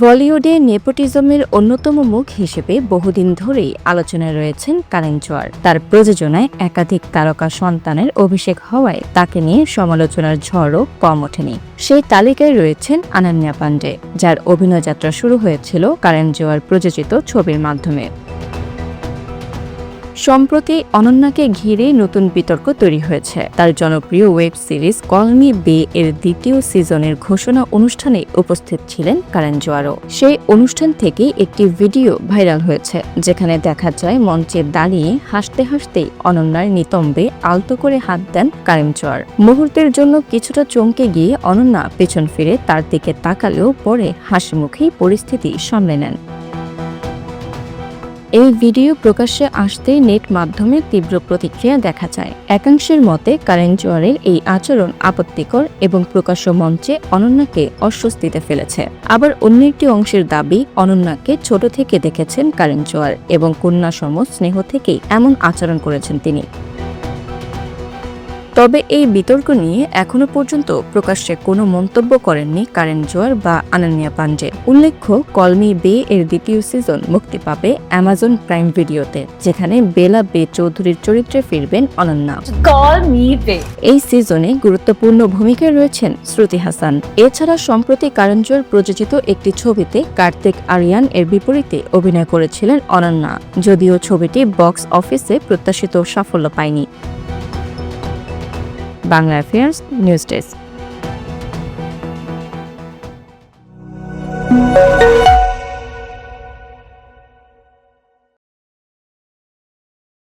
বলিউডে নেপোটিজমের অন্যতম মুখ হিসেবে বহুদিন ধরেই আলোচনায় রয়েছেন কারেন জোহার। তার প্রযোজনায় একাধিক তারকা সন্তানের অভিষেক হওয়ায় তাকে নিয়ে সমালোচনার ঝড়ও কম ওঠেনি। সেই তালিকায় রয়েছেন অনন্যা পান্ডে, যার অভিনয় যাত্রা শুরু হয়েছিল কারেন জোহার প্রযোজিত ছবির মাধ্যমে। সম্প্রতি অনন্যাকে ঘিরে নতুন বিতর্ক তৈরি হয়েছে। তার জনপ্রিয় ওয়েব সিরিজ কল মি বে এর দ্বিতীয় সিজনের ঘোষণা অনুষ্ঠানে উপস্থিত ছিলেন কারেন জোহারও। সেই অনুষ্ঠান থেকে একটি ভিডিও ভাইরাল হয়েছে, যেখানে দেখা যায় মঞ্চে দাঁড়িয়ে হাসতে হাসতেই অনন্যার নিতম্বে আলতো করে হাত দেন কারেন জোহার। মুহূর্তের জন্য কিছুটা চমকে গিয়ে অনন্যা পেছন ফিরে তার দিকে তাকালেও পরে হাসি মুখেই পরিস্থিতি সামলে নেন। এই ভিডিও প্রকাশ্যে আসতেই নেট মাধ্যমে তীব্র প্রতিক্রিয়া দেখা যায়। একাংশের মতে কারেন জোহারের এই আচরণ আপত্তিকর এবং প্রকাশ্য মঞ্চে অনন্যাকে অস্বস্তিতে ফেলেছে। আবার অন্য একটি অংশের দাবি, অনন্যাকে ছোট থেকে দেখেছেন কারেন জোহার এবং কন্যা সম স্নেহ থেকেই এমন আচরণ করেছেন তিনি। তবে এই বিতর্ক নিয়ে এখনো পর্যন্ত প্রকাশ্যে কোনো মন্তব্য করেননি কারেন জোহার বা অনন্যা পান্ডে। উল্লেখ্য, কল মি বে এর দ্বিতীয় সিজন মুক্তি পাবে অ্যামাজন প্রাইম ভিডিওতে, যেখানে বেলা বে চৌধুরীর চরিত্রে ফিরবেন অনন্যা। এই সিজনে গুরুত্বপূর্ণ ভূমিকায় রয়েছেন শ্রুতি হাসান। এছাড়া সম্প্রতি কারেন জোহার প্রযোজিত একটি ছবিতে কার্তিক আরিয়ান এর বিপরীতে অভিনয় করেছিলেন অনন্যা, যদিও ছবিটি বক্স অফিসে প্রত্যাশিত সাফল্য পায়নি। Bangla affairs news desk.